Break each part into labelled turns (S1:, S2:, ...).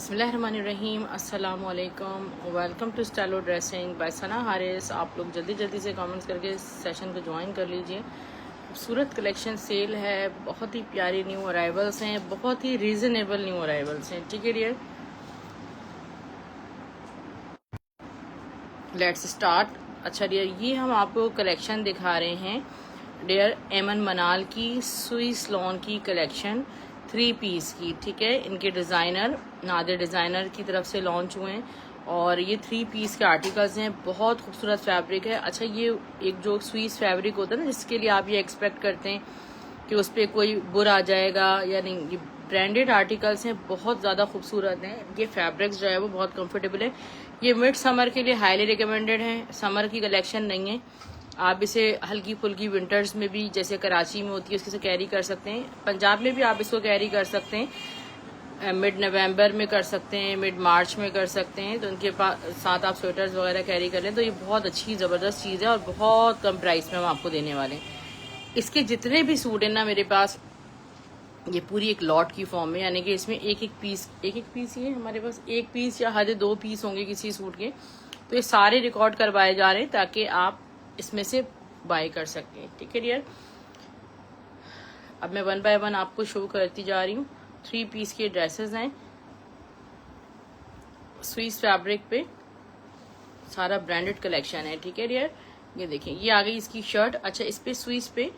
S1: बिस्मिल्लाहिर्रहमानिर्रहीम, अस्सलामु अलैकुम, welcome to stylo dressing by Sana Haris. आप लोग जल्दी जल्दी से कमेंट्स करके सेशन को ज्वाइन कर लीजिए। खूबसूरत कलेक्शन सेल है, बहुत ही प्यारी न्यू अराइवल्स हैं, बहुत ही रीज़नेबल न्यू अराइवल्स हैं। ठीक है डियर, लेट्स स्टार्ट। अच्छा डियर, ये हम आपको कलेक्शन दिखा रहे हैं डियर एमन मनाल की स्विस लॉन की कलेक्शन 3 पीस की। ठीक है, इनके डिज़ाइनर नादिर डिज़ाइनर की तरफ से लॉन्च हुए हैं और ये 3 पीस के आर्टिकल्स हैं। बहुत खूबसूरत फैब्रिक है। अच्छा, ये एक जो स्विस फैब्रिक होता है ना, जिसके लिए आप ये एक्सपेक्ट करते हैं कि उस पर कोई बुर आ जाएगा या नहीं, ये ब्रांडेड आर्टिकल्स हैं, बहुत ज़्यादा खूबसूरत हैं। ये फैब्रिक्स जो है वो बहुत कंफर्टेबल है। ये मिड समर के लिए हाईली रिकमेंडेड है, समर की कलेक्शन नहीं है। आप इसे हल्की फुल्की विंटर्स में भी, जैसे कराची में होती है उसके से कैरी कर सकते हैं। पंजाब में भी आप इसको कैरी कर सकते हैं, मिड नवंबर में कर सकते हैं, मिड मार्च में कर सकते हैं। तो उनके पास साथ आप स्वेटर्स वगैरह कैरी कर लें तो ये बहुत अच्छी ज़बरदस्त चीज़ है और बहुत कम प्राइस में हम आपको देने वाले हैं। इसके जितने भी सूट हैं ना मेरे पास, ये पूरी एक लॉट की फॉर्म में, यानी कि इसमें एक एक पीस ही है हमारे पास, एक पीस या हद 2 पीस होंगे किसी सूट के। तो ये सारे रिकॉर्ड करवाए जा रहे हैं ताकि आप इसमें से बाय कर सकें। ठीक है डियर, अब मैं 1 बाय 1 आपको शो करती जा रही हूँ। 3 पीस के ड्रेसेस हैं, स्विस फैब्रिक पे सारा ब्रांडेड कलेक्शन है। ठीक है डियर, ये देखें, ये आ गई इसकी शर्ट। अच्छा, इस पे स्विस पे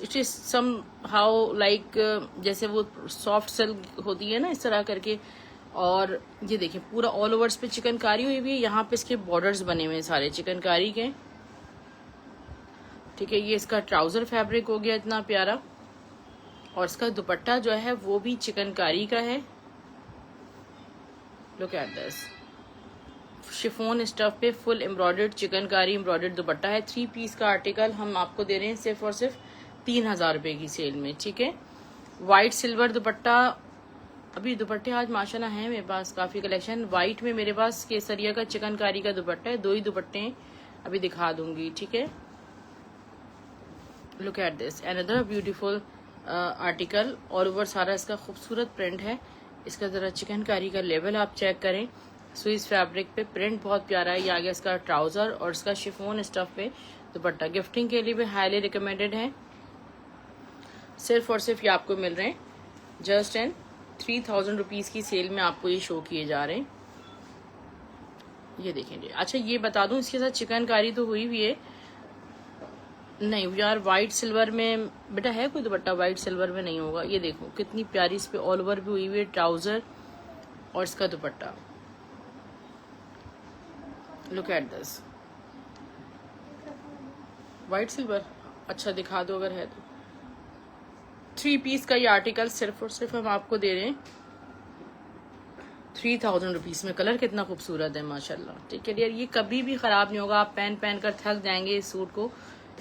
S1: it is somehow like, जैसे वो सॉफ्ट सिल्क होती है ना, इस तरह करके। और ये देखें, पूरा ऑल ओवर्स पे चिकनकारी हुई हुई है। यहाँ पे इसके बॉर्डर्स बने हुए हैं सारे चिकनकारी के। ठीक है, ये इसका ट्राउजर फैब्रिक हो गया इतना प्यारा, और इसका दुपट्टा जो है वो भी चिकनकारी का है। Look at this, chiffon stuff पे full embroidered chikankari embroidered dupatta है। 3 पीस का आर्टिकल हम आपको दे रहे हैं सिर्फ और सिर्फ 3000 रुपए की सेल में। ठीक है, वाइट सिल्वर दुपट्टा, अभी दुपट्टे आज माशाल्लाह हैं मेरे पास काफी कलेक्शन। वाइट में मेरे पास केसरिया का चिकनकारी का दुपट्टा है, 2 ही दुपट्टे अभी दिखा दूंगी। ठीक है, look at this, another beautiful article. All over सारा इसका खूबसूरत प्रिंट है। इसका जरा चिकनकारी का लेवल आप चेक करें। स्विस फैब्रिक पे प्रिंट बहुत प्यारा है। ये आ गया इसका ट्राउजर और इसका शिफोन स्टफ पे दुपट्टा। गिफ्टिंग के लिए भी हाईली रिकमेंडेड है। सिर्फ और सिर्फ ये आपको मिल रहे हैं जस्ट एंड 3000 रुपीज की सेल में आपको ये शो किए जा रहे हैं। ये देखेंगे। अच्छा, ये बता दूं, इसके साथ चिकनकारी तो हुई हुई है नहीं यार, व्हाइट सिल्वर में बेटा है कोई दुपट्टा, व्हाइट सिल्वर में नहीं होगा। ये देखो कितनी प्यारी इस पे ऑल ओवर भी हुई हुई है, ट्राउजर और इसका दुपट्टा। Look at this, white silver. अच्छा, दिखा दो अगर है तो। 3 पीस का ये आर्टिकल सिर्फ और सिर्फ हम आपको दे रहे हैं 3000 रुपीज में। कलर कितना खूबसूरत है माशाल्लाह। ठीक है डियर, ये कभी भी खराब नहीं होगा। आप पहन पहन कर थक जाएंगे इस सूट को।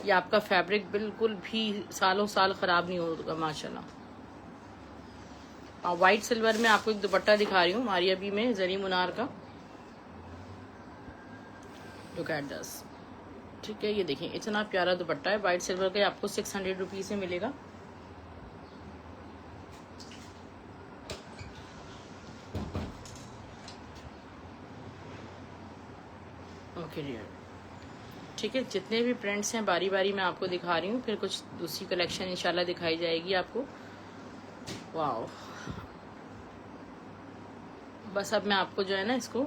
S1: ये आपका फैब्रिक बिल्कुल भी सालों साल खराब नहीं होगा माशाल्लाह। व्हाइट सिल्वर में आपको एक दुपट्टा दिखा रही हूँ मारिया बी में, जरी मुनार का। Look at this. ठीक है, ये देखें इतना प्यारा दुपट्टा है व्हाइट सिल्वर का। आपको 600 रुपीज में मिलेगा। ओके डियर, ठीक है, जितने भी प्रिंट्स हैं बारी बारी मैं आपको दिखा रही हूँ, फिर कुछ दूसरी कलेक्शन इंशाल्लाह दिखाई जाएगी आपको। वाओ, बस अब मैं आपको जो है ना इसको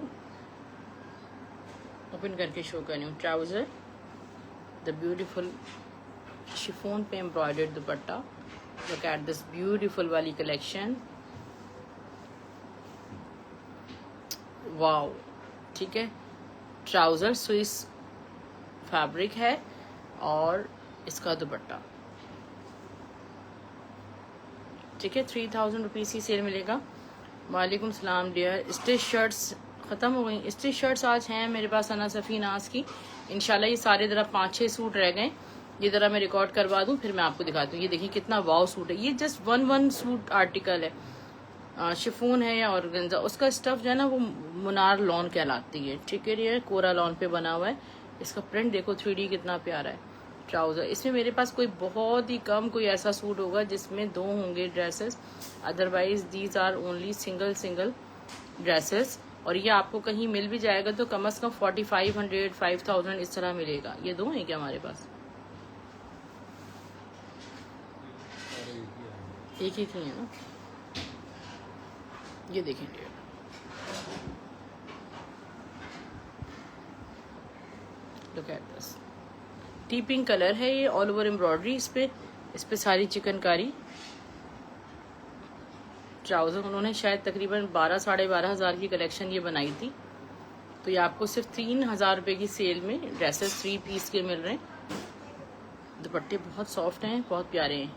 S1: ओपन करके शो कर रही हूँ। ट्राउजर, द ब्यूटीफुल शिफोन पे embroidered dupatta. Look at this beautiful वाली कलेक्शन। वाओ, ठीक है, ट्राउजर स्विस फैब्रिक है और इसका दुपट्टा। ठीक है, 3000 रुपीज की सेल मिलेगा। वालेकुम सलाम डियर। स्टिच शर्ट्स ख़त्म हो गई। स्टिच शर्ट्स आज हैं मेरे पास अना सफ़ी नाज की। इंशाल्लाह ये सारे ज़रा 5-6 सूट रह गए। ये ज़रा मैं रिकॉर्ड करवा दूँ फिर मैं आपको दिखाती हूँ। ये देखिए कितना वाव सूट है। ये जस्ट वन सूट आर्टिकल है, शिफोन है या ऑर्गेन्जा। उसका स्टफ जो है ना वो मुनार लॉन कहलाती है। ठीक है, ये कोरा लॉन पे बना हुआ है। इसका प्रिंट देखो 3D कितना प्यारा है। ट्राउज़र। इसमें मेरे पास कोई बहुत ही कम कोई ऐसा सूट होगा जिसमें 2 होंगे dresses, otherwise these are only single dresses. और ये आपको कहीं मिल भी जाएगा तो कम से कम 4500 5000 इस तरह मिलेगा। ये 2 हैं क्या हमारे पास? एक ही है ना। ये देखें dear, look at this, tea pink colour है ये, ऑल ओवर एम्ब्रॉयडरी इस पे सारी चिकनकारी। ट्राउज़र उन्होंने शायद तकरीबन 12 साढ़े 12 हज़ार की कलेक्शन ये बनाई थी, तो ये आपको सिर्फ 3000 रुपये की सेल में ड्रेसेस 3 पीस के मिल रहे हैं। दुपट्टे बहुत सॉफ्ट हैं, बहुत प्यारे हैं।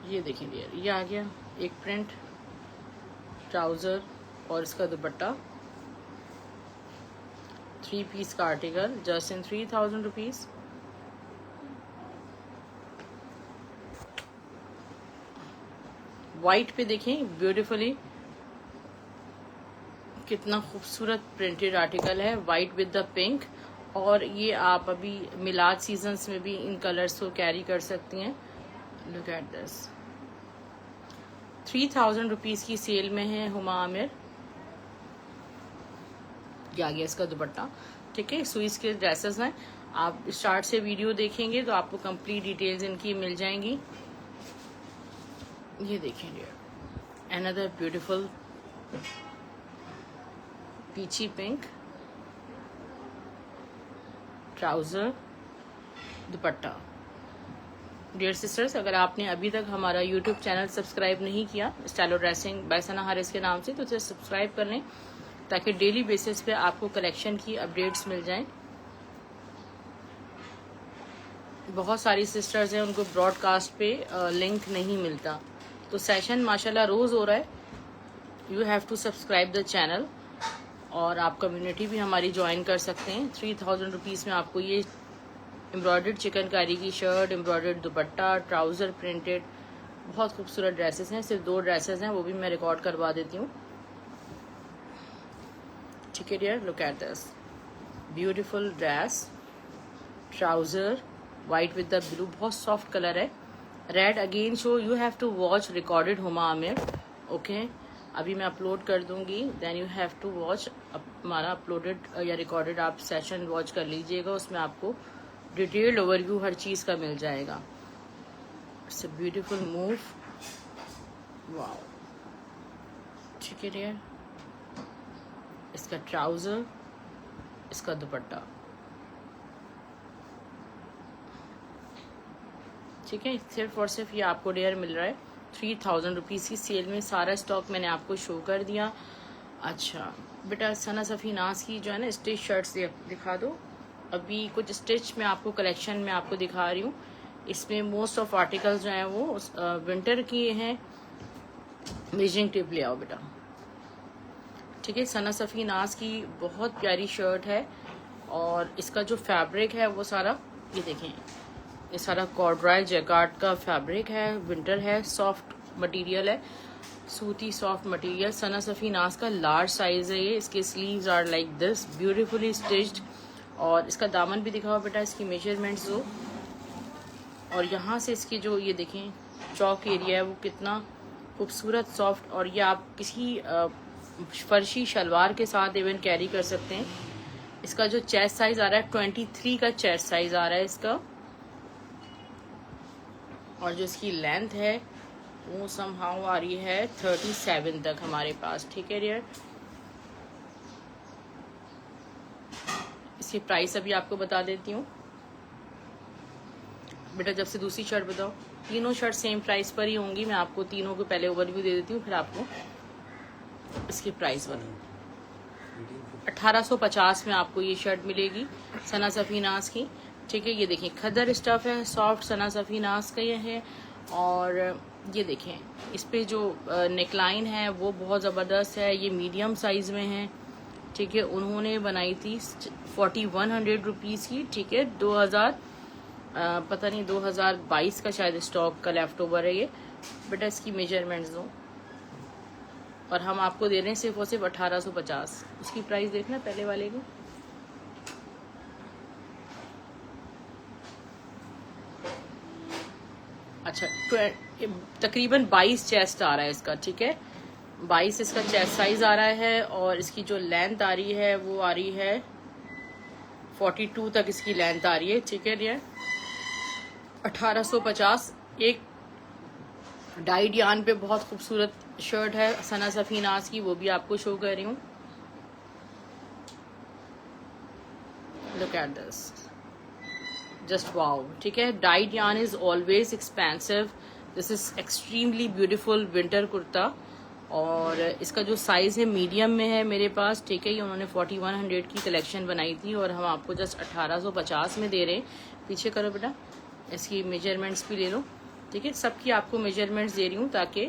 S1: ये देखें डियर, ये आ गया एक प्रिंट ट्राउज़र और इसका दुपट्टा, 3 पीस का article just in 3000 rupees. White पे देखें ब्यूटीफुली कितना खूबसूरत प्रिंटेड आर्टिकल है, वाइट विद द पिंक। और ये आप अभी मिलाद सीजन्स में भी इन कलर्स को कैरी कर सकती हैं। लुक एट दिस, 3000 रुपीज़ की सेल में है हुमा आमिर। ये आ गया इसका दुपट्टा, ठीक है। सुईस के ड्रेसेस हैं, आप स्टार्ट से वीडियो देखेंगे तो आपको कंप्लीट डिटेल्स इनकी मिल जाएंगी। ये देखें dear, another beautiful peachy pink trouser dupatta. Dear sisters, अगर आपने अभी तक हमारा यूट्यूब चैनल सब्सक्राइब नहीं किया स्टाइलो ड्रेसिंग बाय सना हारिस के नाम से, तो उसे सब्सक्राइब कर लें ताकि डेली बेसिस पे आपको कलेक्शन की अपडेट्स मिल जाएं। बहुत सारी सिस्टर्स हैं उनको ब्रॉडकास्ट पे लिंक नहीं मिलता, तो सेशन माशाल्लाह रोज़ हो रहा है। You have to subscribe the channel और आप कम्युनिटी भी हमारी ज्वाइन कर सकते हैं। 3000 रुपीज़ में आपको ये एम्ब्रॉयडर्ड चिकनकारी की शर्ट, एम्ब्रॉयडर्ड दुपट्टा, ट्राउज़र प्रिंटेड, बहुत खूबसूरत ड्रेसेस हैं। सिर्फ 2 ड्रेसेस हैं, वो भी मैं रिकॉर्ड करवा देती हूँ, ठीक है dear. Look at this beautiful dress, trouser white with the blue, बहुत सॉफ्ट कलर है। Red again show, you have to watch recorded Huma Aamir, okay. अभी मैं अपलोड कर दूंगी, then you have to watch हमारा अपलोडेड या रिकॉर्डेड आप सेशन वॉच कर लीजिएगा, उसमें आपको डिटेल्ड ओवरव्यू हर चीज़ का मिल जाएगा। It's a beautiful move, wow, ठीक है डियर। इसका ट्राउज़र, इसका दुपट्टा, ठीक है। सिर्फ और सिर्फ ये आपको डियर मिल रहा है 3000 रुपीज़ की सेल में। सारा स्टॉक मैंने आपको शो कर दिया। अच्छा बेटा, सना सफ़ी नाज की जो है ना स्टिच शर्ट्स दिखा दो। अभी कुछ स्टिच में आपको कलेक्शन में आपको दिखा रही हूँ। इसमें मोस्ट ऑफ आर्टिकल्स जो हैं वो विंटर की हैं। मेजरिंग टेप ले आओ बेटा, ठीक है। सना सफ़ी नाज की बहुत प्यारी शर्ट है और इसका जो फैब्रिक है वो सारा, ये देखें, ये सारा कॉर्ड्राइल जैकार्ड का फैब्रिक है, विंटर है, सॉफ्ट मटेरियल है, सूती सॉफ्ट मटेरियल। सना सफ़ी नाज का लार्ज साइज है ये। इसके sleeves are like this, beautifully stitched. और इसका दामन भी दिखाओ बेटा, इसकी मेजरमेंट्स दो। और यहाँ से इसकी जो ये देखें चौक एरिया है वो कितना खूबसूरत सॉफ्ट। और ये आप किसी फर्शी शलवार के साथ इवन कैरी कर सकते हैं। इसका जो चेस्ट साइज आ रहा है 23 का चेस्ट साइज आ रहा है इसका। और जो इसकी लेंथ है वो समहाउ आ रही है 37 तक हमारे पास, ठीक है डियर। इसकी प्राइस अभी आपको बता देती हूँ बेटा। जब से दूसरी शर्ट बताओ, तीनों शर्ट सेम प्राइस पर ही होंगी। मैं आपको तीनों को पहले ओवरव्यू दे देती हूँ, फिर आपको इसकी प्राइस बताओ। 1850 में आपको ये शर्ट मिलेगी सना सफ़ी नाज की, ठीक है। ये देखें खदर स्टफ है, सॉफ्ट सना सफ़ी नाज का ये है। और ये देखें इस पे जो नेकलाइन है वो बहुत ज़बरदस्त है। ये मीडियम साइज़ में है, ठीक है। उन्होंने बनाई थी 4100 रुपीज़ की, ठीक है। 2000 पता नहीं 2022 का शायद स्टॉक का लेफ्ट ओवर है ये। बेटा इसकी मेजरमेंट्स दो, और हम आपको दे रहे हैं सिर्फ और सिर्फ 1850। उसकी प्राइस देखना पहले वाले को। अच्छा, तकरीबन 22 चेस्ट आ रहा है इसका, ठीक है, 22 इसका चेस्ट साइज आ रहा है। और इसकी जो लेंथ आ रही है वो आ रही है 42 तक इसकी लेंथ आ रही है, ठीक है। ये 1850। एक डाइड यान पे बहुत खूबसूरत शर्ट है सना सफीनाज की, वो भी आपको शो कर रही हूँ। Look at this, just wow, ठीक है। डाइड यान is always expensive, this is extremely beautiful winter kurta. और इसका जो साइज है मीडियम में है मेरे पास, ठीक है। ये उन्होंने 4100 की कलेक्शन बनाई थी और हम आपको जस्ट 1850 में दे रहे हैं। पीछे करो बेटा, इसकी मेजरमेंट्स भी ले लो, ठीक है। सबकी आपको मेजरमेंट्स दे रही हूँ ताकि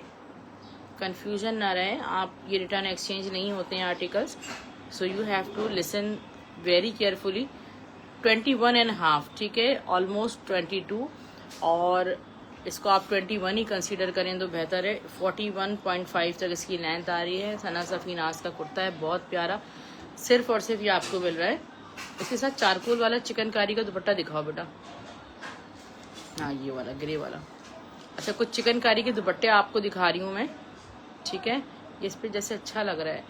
S1: कंफ्यूजन ना रहे। आप ये रिटर्न एक्सचेंज नहीं होते हैं articles, so you have to listen very carefully. 21.5, ठीक है, ऑलमोस्ट 22। और इसको आप 21 ही कंसीडर करें तो बेहतर है। 41.5 तक इसकी लेंथ आ रही है। सना सफीनाज का कुर्ता है, बहुत प्यारा। सिर्फ और सिर्फ ये आपको मिल रहा है। इसके साथ चारकोल वाला चिकनकारी का दुपट्टा दिखाओ बेटा। हाँ, ये वाला ग्रे वाला। अच्छा, कुछ चिकनकारी के दुपट्टे आपको दिखा रही हूँ मैं, ठीक है। इस पे जैसे अच्छा लग रहा है,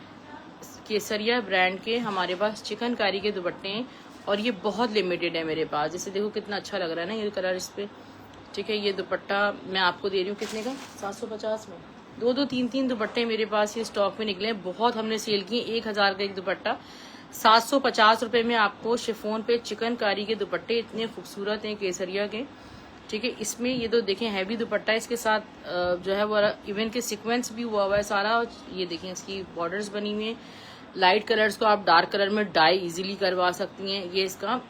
S1: केसरिया ब्रांड के हमारे पास चिकनकारी के दुपट्टे हैं और ये बहुत लिमिटेड है मेरे पास। जैसे देखो कितना अच्छा लग रहा है ना ये कलर इस पे, ठीक है। ये दुपट्टा मैं आपको दे रही हूँ कितने का, 750 में। 2-2, 3-3 दुपट्टे मेरे पास ये स्टॉक में निकले, बहुत हमने सेल किए। 1000 का एक दुपट्टा, 750 रुपए में आपको शिफॉन पे चिकनकारी के दुपट्टे इतने खूबसूरत हैं केसरिया के, ठीक है। इसमें ये तो देखें हैवी दुपट्टा है, इसके साथ जो है वो इवन के सीक्वेंस भी हुआ है सारा। ये देखें इसकी बॉर्डर्स बनी हुई हैं। लाइट कलर्स को आप डार्क कलर में डाई इजीली करवा सकती हैं। ये इसका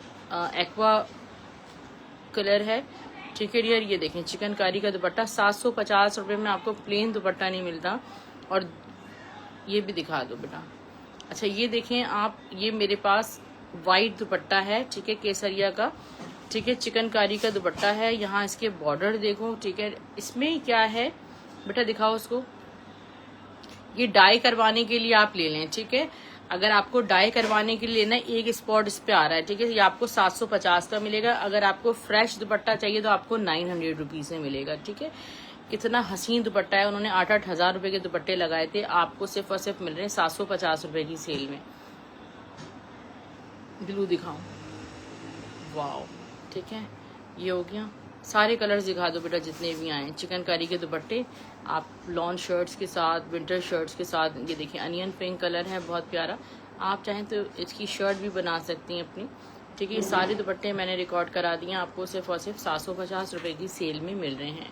S1: एक्वा कलर है, ठीक है डियर। ये देखें चिकनकारी का दुपट्टा, 750 रुपये में आपको प्लेन दुपट्टा नहीं मिलता। और ये भी दिखा दो बेटा। अच्छा, ये देखें आप, ये मेरे पास वाइट दुपट्टा है, ठीक है, केसरिया का, ठीक है। चिकनकारी का दुपट्टा है, यहाँ इसके बॉर्डर देखो, ठीक है। इसमें क्या है बेटा, दिखाओ उसको। ये डाई करवाने के लिए आप ले लें, ठीक है। अगर आपको डाई करवाने के लिए लेना, एक स्पॉट इस पे आ रहा है, ठीक है। ये आपको 750 का मिलेगा। अगर आपको फ्रेश दुपट्टा चाहिए तो आपको 900 रुपीज में मिलेगा, ठीक है। कितना हसीन दुपट्टा है। उन्होंने 8-8 हजार रुपए के दुपट्टे लगाए थे, आपको सिर्फ और सिर्फ मिल रहे हैं 750 रुपए की सेल में। ब्लू दिखाऊं, वाओ, ठीक है। ये हो गया, सारे कलर्स दिखा दो बेटा जितने भी आए। चिकनकारी के दुपट्टे आप लॉन शर्ट्स के साथ, विंटर शर्ट्स के साथ। ये देखिए अनियन पिंक कलर है, बहुत प्यारा। आप चाहें तो इसकी शर्ट भी बना सकती हैं अपनी, ठीक है। ये सारे दुपट्टे मैंने रिकॉर्ड करा दिए, आपको सिर्फ और सिर्फ 750 रुपए की सेल में मिल रहे हैं।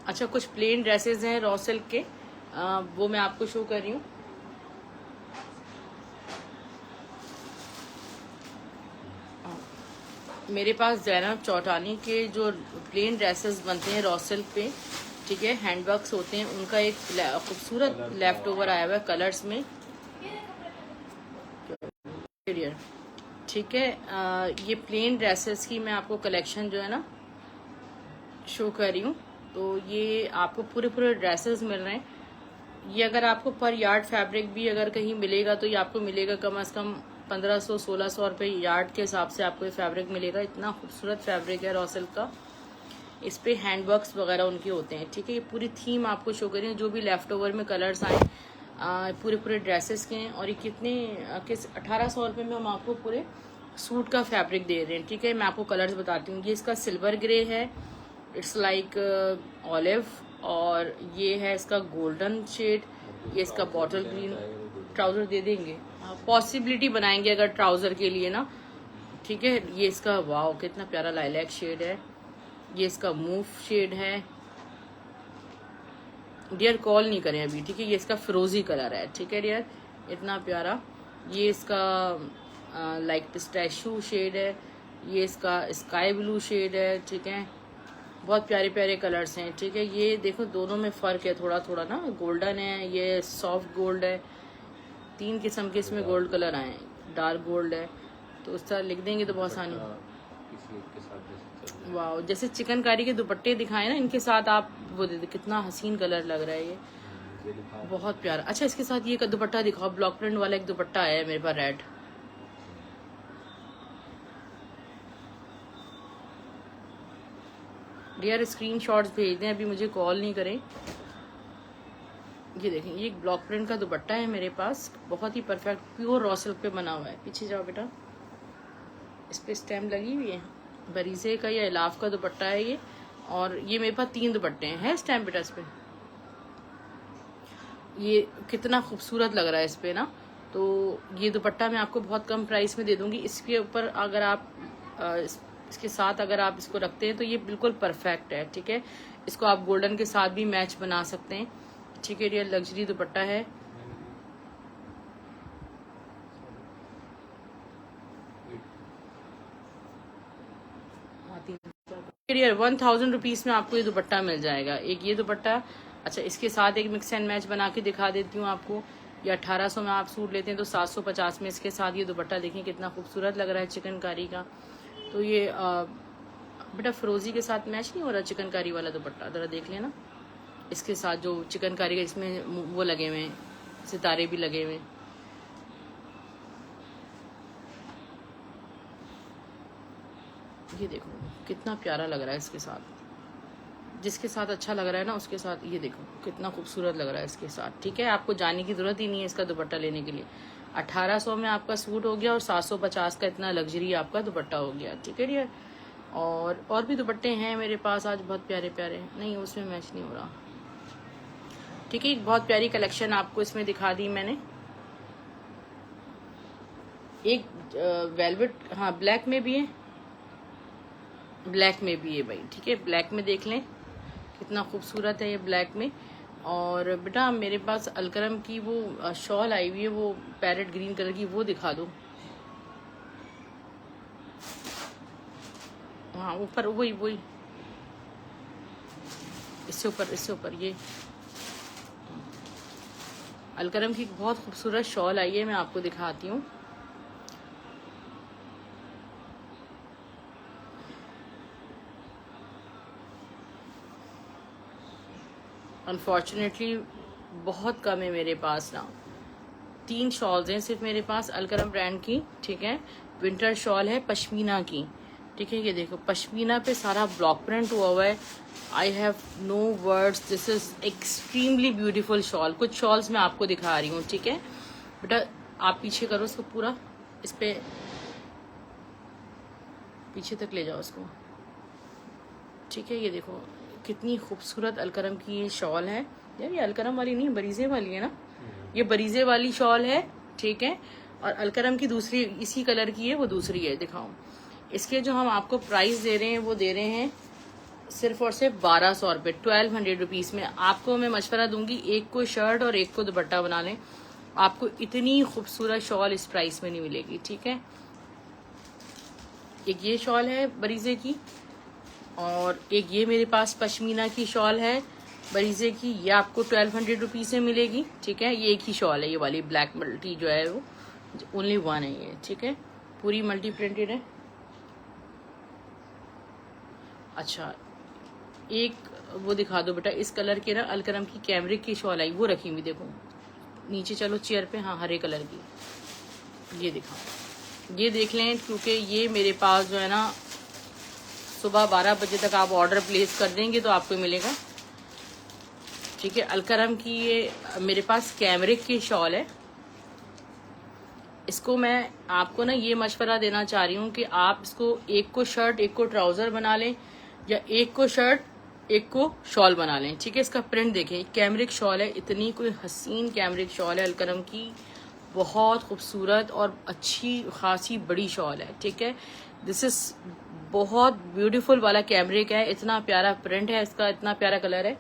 S1: अच्छा, कुछ प्लेन ड्रेसेस हैं रॉ सिल्क के, वो मैं आपको शो कर रही हूँ। मेरे पास जैनब चौटानी के जो प्लेन ड्रेसेस बनते हैं रॉ सिल्क पे, ठीक है, हैंडवर्क्स होते हैं, उनका एक खूबसूरत लेफ्ट ओवर आया हुआ है कलर्स में, ठीक है। ये प्लेन ड्रेसेस की मैं आपको कलेक्शन जो है ना शो कर रही हूँ। तो ये आपको पूरे पूरे ड्रेसेस मिल रहे हैं। ये अगर आपको पर यार्ड फैब्रिक भी अगर कहीं मिलेगा तो ये आपको मिलेगा कम से कम 1500-1600 रुपये यार्ड के हिसाब से आपको ये फैब्रिक मिलेगा। इतना खूबसूरत फैब्रिक है रॉ सिल्क का। इस पे हैंडवर्क्स वगैरह उनके होते हैं, ठीक है। ये पूरी थीम आपको शो करें, जो भी लेफ्ट ओवर में कलर्स आए पूरे पूरे ड्रेसेस के हैं। और ये कितने 1800 रुपये में हम आपको पूरे सूट का फैब्रिक दे रहे हैं, ठीक है। मैं आपको कलर्स बताती हूँ। ये इसका सिल्वर ग्रे है, इट्स लाइक ऑलिव। और ये है इसका गोल्डन शेड, ये इसका बॉटल ग्रीन। ट्राउजर दे देंगे, पॉसिबिलिटी बनाएंगे अगर ट्राउजर के लिए ना, ठीक है। ये इसका वाओ कितना प्यारा लाइलैक शेड है। ये इसका मूव शेड है। डियर कॉल नहीं करें अभी, ठीक है। ये इसका फिरोजी कलर है, ठीक है डियर, इतना प्यारा। ये इसका लाइक पिस्टैशियो शेड है। ये इसका स्काई ब्लू शेड है, ठीक है। बहुत प्यारे प्यारे कलर्स हैं, ठीक है। ये देखो दोनों में फ़र्क है थोड़ा थोड़ा ना, गोल्डन है, ये सॉफ्ट गोल्ड है। 3 किस्म के इसमें गोल्ड कलर आए हैं, डार्क गोल्ड है। तो उस तरह लिख देंगे तो बहुत आसानी। वाह, जैसे चिकनकारी के दुपट्टे दिखाए ना, इनके साथ आप वो दे, कितना हसीन कलर लग रहा है ये, बहुत प्यारा। अच्छा, इसके साथ ये दुपट्टा दिखाओ, ब्लॉक प्रिंट वाला एक दुपट्टा आया है मेरे पास रेड। डियर स्क्रीनशॉट्स भेज दें, अभी मुझे कॉल नहीं करें। ये देखें, ये एक ब्लॉक प्रिंट का दुपट्टा है मेरे पास, बहुत ही परफेक्ट प्योर रॉ सिल्क पे बना हुआ है। पीछे जाओ बेटा, इस पे स्टैम्प लगी हुई है, बरीजे का या इलाफ का दुपट्टा है ये। और ये मेरे पास 3 दुपट्टे हैं, है स्टैम्प बेटा इस पे। ये कितना खूबसूरत लग रहा है इस पे ना। तो ये दुपट्टा मैं आपको बहुत कम प्राइस में दे दूंगी। इसके ऊपर अगर आप इसके साथ अगर आप इसको रखते हैं तो ये बिल्कुल परफेक्ट है, ठीक है। इसको आप गोल्डन के साथ भी मैच बना सकते हैं, ठीक है। ये लग्जरी दुपट्टा है। यार 1000 रुपीज में आपको ये दुपट्टा मिल जाएगा। एक ये दुपट्टा, अच्छा इसके साथ एक मिक्स एंड मैच बना के दिखा देती हूँ आपको। ये 1800 में आप सूट लेते हैं तो 750 में इसके साथ ये दुपट्टा देखें कितना खूबसूरत लग रहा है चिकनकारी का। तो ये बेटा फिरोजी के साथ मैच नहीं हो रहा चिकनकारी वाला दुपट्टा, जरा देख लेना। इसके साथ जो चिकनकारी का इसमें वो लगे हुए हैं, सितारे भी लगे हुए। ये देखो कितना प्यारा लग रहा है इसके साथ। जिसके साथ अच्छा लग रहा है ना उसके साथ ये देखो कितना खूबसूरत लग रहा है इसके साथ, ठीक है। आपको जाने की जरूरत ही नहीं है इसका दुपट्टा लेने के लिए। 1800 में आपका सूट हो गया और 750 का इतना लग्जरी आपका दुपट्टा हो गया, ठीक है डियर। और भी दुपट्टे हैं मेरे पास आज बहुत प्यारे प्यारे। नहीं, उसमें मैच नहीं हो रहा, ठीक है। एक बहुत प्यारी कलेक्शन आपको इसमें दिखा दी मैंने। एक वेलवेट, हाँ ब्लैक में भी है, ब्लैक में भी है भाई, ठीक है। ब्लैक में देख लें कितना खूबसूरत है ये ब्लैक में। और बेटा मेरे पास अलकरम की वो शॉल आई हुई है, वो पैरेट ग्रीन कलर की, वो दिखा दो। हाँ ऊपर वही वही, इससे ऊपर ये अलकरम की बहुत खूबसूरत शॉल आई है, मैं आपको दिखाती हूँ। अनफॉर्चुनेटली बहुत कम है मेरे पास ना। 3 शॉल्स हैं सिर्फ मेरे पास अलकरम ब्रांड की, ठीक है। विंटर शॉल है पश्मीना की, ठीक है। ये देखो पश्मीना पे सारा ब्लॉक प्रिंट हुआ है। I have no words, this is extremely beautiful shawl. कुछ शॉल्स मैं आपको दिखा रही हूँ, ठीक है बेटा। आप पीछे करो इसको पूरा, इस पे पीछे तक ले जाओ इसको, ठीक है। ये देखो कितनी खूबसूरत अलकरम की ये शॉल है। यार ये अलकरम वाली नहीं, बरीजे वाली है ना, ये बरीजे वाली शॉल है, ठीक है। और अलकरम की दूसरी इसी कलर की है, वो दूसरी है, दिखाऊं। इसके जो हम आपको प्राइस दे रहे हैं वो दे रहे हैं सिर्फ और सिर्फ 1200 रुपये, 1200 रुपीज में। आपको मैं मशवरा दूंगी एक को शर्ट और एक को दुपट्टा बना लें, आपको इतनी खूबसूरत शॉल इस प्राइस में नहीं मिलेगी, ठीक है। एक ये शॉल है बरीजे की, और एक ये मेरे पास पश्मीना की शॉल है बरीजे की, ये आपको 1200 रुपीज में मिलेगी, ठीक है। ये एक ही शॉल है, ये वाली ब्लैक मल्टी जो है वो ओनली वन है ये, ठीक है। पूरी मल्टी प्रिंटेड है। अच्छा एक वो दिखा दो बेटा, इस कलर के ना अलकरम की कैमरिक की शॉल आई, वो रखी हुई देखो नीचे, चलो चेयर पे, हाँ हरे कलर की, ये दिखाओ, ये देख लें। क्योंकि ये मेरे पास जो है ना सुबह 12 बजे तक आप ऑर्डर प्लेस कर देंगे तो आपको मिलेगा, ठीक है। अलकरम की ये मेरे पास कैमरिक की शॉल है। इसको मैं आपको ना ये मशवरा देना चाह रही हूँ कि आप इसको एक को शर्ट एक को ट्राउजर बना लें, या एक को शर्ट एक को शॉल बना लें, ठीक है। इसका प्रिंट देखें, कैमरिक शॉल है, इतनी कोई हसीन कैमरिक शॉल है अलकरम की, बहुत खूबसूरत और अच्छी खासी बड़ी शॉल है, ठीक है। दिस इज बहुत ब्यूटीफुल वाला कैमरिक है, इतना प्यारा प्रिंट है इसका, इतना प्यारा कलर है।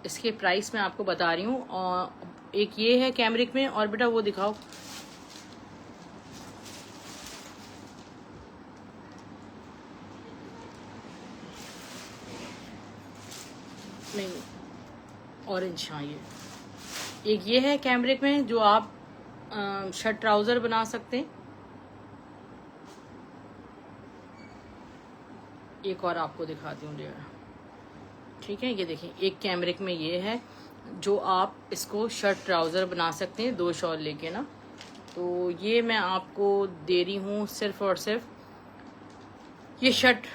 S1: इसके प्राइस मैं आपको बता रही हूँ, और एक ये है कैमरिक में, और बेटा वो दिखाओ, नहीं ऑरेंज, हाँ ये एक ये है कैमरिक में जो आप शर्ट ट्राउजर बना सकते हैं, एक और आपको दिखाती हूँ डियर, ठीक है। ये देखें, एक कैमरिक में ये है, जो आप इसको शर्ट ट्राउज़र बना सकते हैं 2 शॉल लेके ना। तो ये मैं आपको दे रही हूँ सिर्फ और सिर्फ, ये शर्ट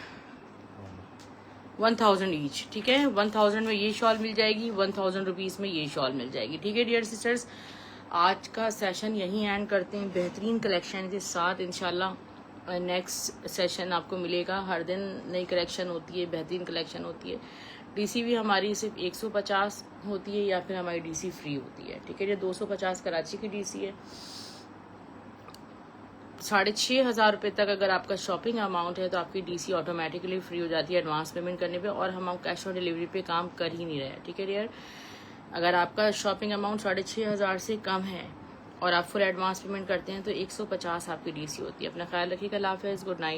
S1: 1000 ईच, ठीक है। 1000 में ये शॉल मिल जाएगी, 1000 रुपीज़ में ये शॉल मिल जाएगी, ठीक है डियर सिस्टर्स। आज का सेशन यहीं एंड करते हैं बेहतरीन कलेक्शन के साथ। इंशाल्लाह नेक्स्ट सेशन आपको मिलेगा। हर दिन नई कलेक्शन होती है, बेहतरीन कलेक्शन होती है। डीसी भी हमारी सिर्फ 150 होती है या फिर हमारी डीसी फ्री होती है, ठीक है। ये 250 कराची की डीसी है। 6500 रुपये तक अगर आपका शॉपिंग अमाउंट है तो आपकी डीसी ऑटोमेटिकली फ्री हो जाती है एडवांस पेमेंट करने पे, और हम कैश ऑन डिलीवरी पे काम कर ही नहीं रहे हैं, ठीक है डियर। अगर आपका शॉपिंग अमाउंट 6500 से कम है और आप फुल एडवांस पेमेंट करते हैं तो 150 आपकी डीसी होती है। अपना ख्याल रखिएगा। अल्लाह हाफिज़, गुड नाइट।